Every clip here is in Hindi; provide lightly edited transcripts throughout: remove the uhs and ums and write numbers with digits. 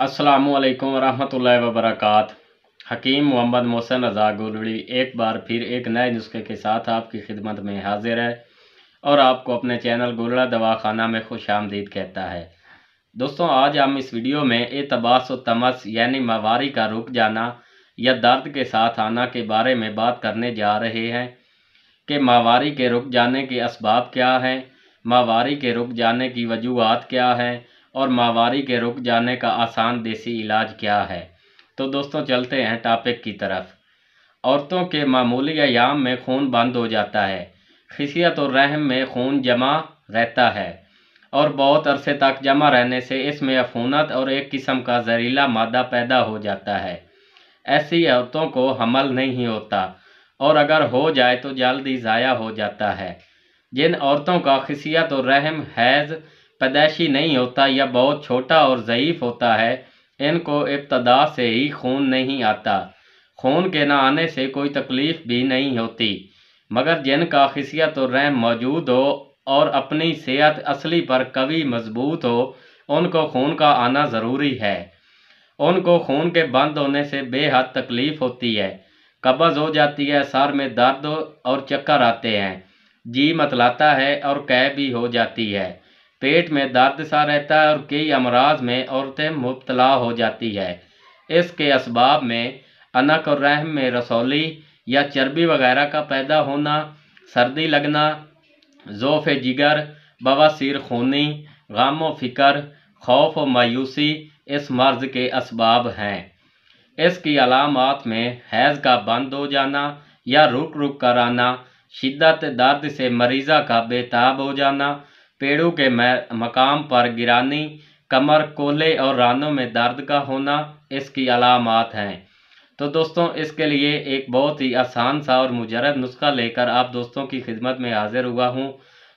अस्सलामुअलैकुम वरहमतुल्लाहि वबरकात। हकीम मोहम्मद मोहसिन रज़ा गोलड़ी एक बार फिर एक नए नुस्खे के साथ आपकी खिदमत में हाजिर है और आपको अपने चैनल गोलड़ा दवाखाना में खुशामदीद कहता है। दोस्तों, आज हम इस वीडियो में एतबास व तमस यानी माहवारी का रुक जाना या दर्द के साथ आना के बारे में बात करने जा रहे हैं कि माहवारी के रुक जाने के असबाब क्या हैं, माहवारी के रुक जाने की वजूहात क्या हैं और माहवारी के रुक जाने का आसान देसी इलाज क्या है। तो दोस्तों, चलते हैं टॉपिक की तरफ। औरतों के मामूली अयाम में खून बंद हो जाता है, खिसियत और रहम में खून जमा रहता है और बहुत अरसे तक जमा रहने से इसमें अफूनत और एक किस्म का जहरीला मादा पैदा हो जाता है। ऐसी औरतों को हमल नहीं होता और अगर हो जाए तो जल्दी ज़ाया हो जाता है। जिन औरतों का खिसियत और रहम हैज़ पैदाइशी नहीं होता या बहुत छोटा और ज़ईफ़ होता है, इनको इब्तदा से ही खून नहीं आता। खून के न आने से कोई तकलीफ़ भी नहीं होती, मगर जिनका खिसियत और रहम मौजूद हो और अपनी सेहत असली पर कभी मजबूत हो, उनको खून का आना ज़रूरी है। उनको खून के बंद होने से बेहद तकलीफ़ होती है, कब्ज़ हो जाती है, सर में दर्द और चक्कर आते हैं, जी मतलाता है और कै भी हो जाती है, पेट में दर्द सा रहता है और कई अमराज में औरतें मुब्तला हो जाती है। इसके असबाब में अनक और रहम में रसौली या चर्बी वगैरह का पैदा होना, सर्दी लगना, ज़ौफ़ जिगर, बवासीर खूनी, गम व फ़िक्र, खौफ व मायूसी इस मर्ज़ के असबाब हैं। इसकी अलामात में हैज़ का बंद हो जाना या रुक रुक कर आना, शिद्दत दर्द से मरीज़ा का बेताब हो जाना, पेड़ों के मकाम पर गिरानी, कमर, कोहले और रानों में दर्द का होना इसकी अलामात हैं। तो दोस्तों, इसके लिए एक बहुत ही आसान सा और मुजरब नुस्खा लेकर आप दोस्तों की खिदमत में हाजिर हुआ हूँ।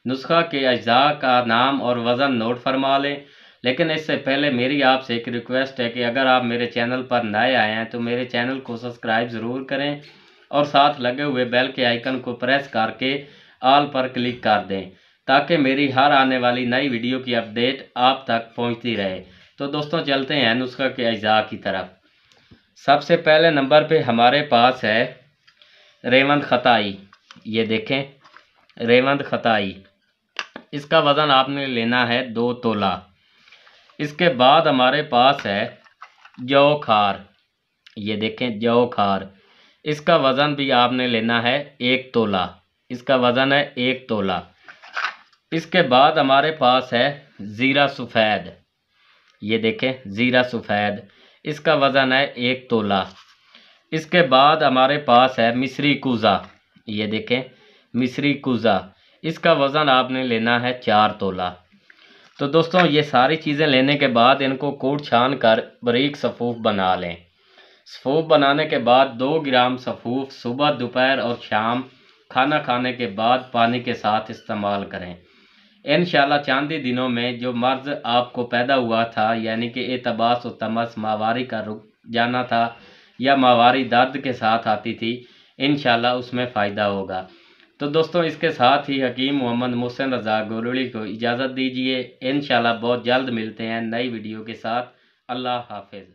नुस्खा के अज्जा का नाम और वज़न नोट फरमा लें, लेकिन इससे पहले मेरी आपसे एक रिक्वेस्ट है कि अगर आप मेरे चैनल पर नए आए हैं तो मेरे चैनल को सब्सक्राइब ज़रूर करें और साथ लगे हुए बेल के आइकन को प्रेस करके ऑल पर क्लिक कर दें, ताकि मेरी हर आने वाली नई वीडियो की अपडेट आप तक पहुंचती रहे। तो दोस्तों, चलते हैं नुस्खा के अज्जा की तरफ। सबसे पहले नंबर पे हमारे पास है रेवंद खताई। ये देखें, रेवंद खताई, इसका वज़न आपने लेना है 2 तोला। इसके बाद हमारे पास है जौ खार। ये देखें, जौ खार, इसका वज़न भी आपने लेना है 1 तोला। इसका वज़न है 1 तोला। इसके बाद हमारे पास है ज़ीरा सफ़ेद। ये देखें, ज़ीरा सफ़ेद, इसका वज़न है 1 तोला। इसके बाद हमारे पास है मिस्री कुज़ा। ये देखें, मिस्री कुज़ा, इसका वज़न आपने लेना है 4 तोला। तो दोस्तों, ये सारी चीज़ें लेने के बाद इनको कूट छान कर बारीक सफ़ूफ बना लें। सफ़ूफ बनाने के बाद 2 ग्राम सफ़ूफ सुबह, दोपहर और शाम खाना खाने के बाद पानी के साथ इस्तेमाल करें। इंशाल्लाह चांदी दिनों में जो मर्ज़ आपको पैदा हुआ था, यानी कि एतबास व तमस, माहवारी का रुक जाना था या माहवारी दर्द के साथ आती थी, इंशाल्लाह उसमें फ़ायदा होगा। तो दोस्तों, इसके साथ ही हकीम मोहम्मद मोहसिन रज़ा गोलड़ी को इजाज़त दीजिए। इंशाल्लाह बहुत जल्द मिलते हैं नई वीडियो के साथ। अल्लाह हाफ़िज़।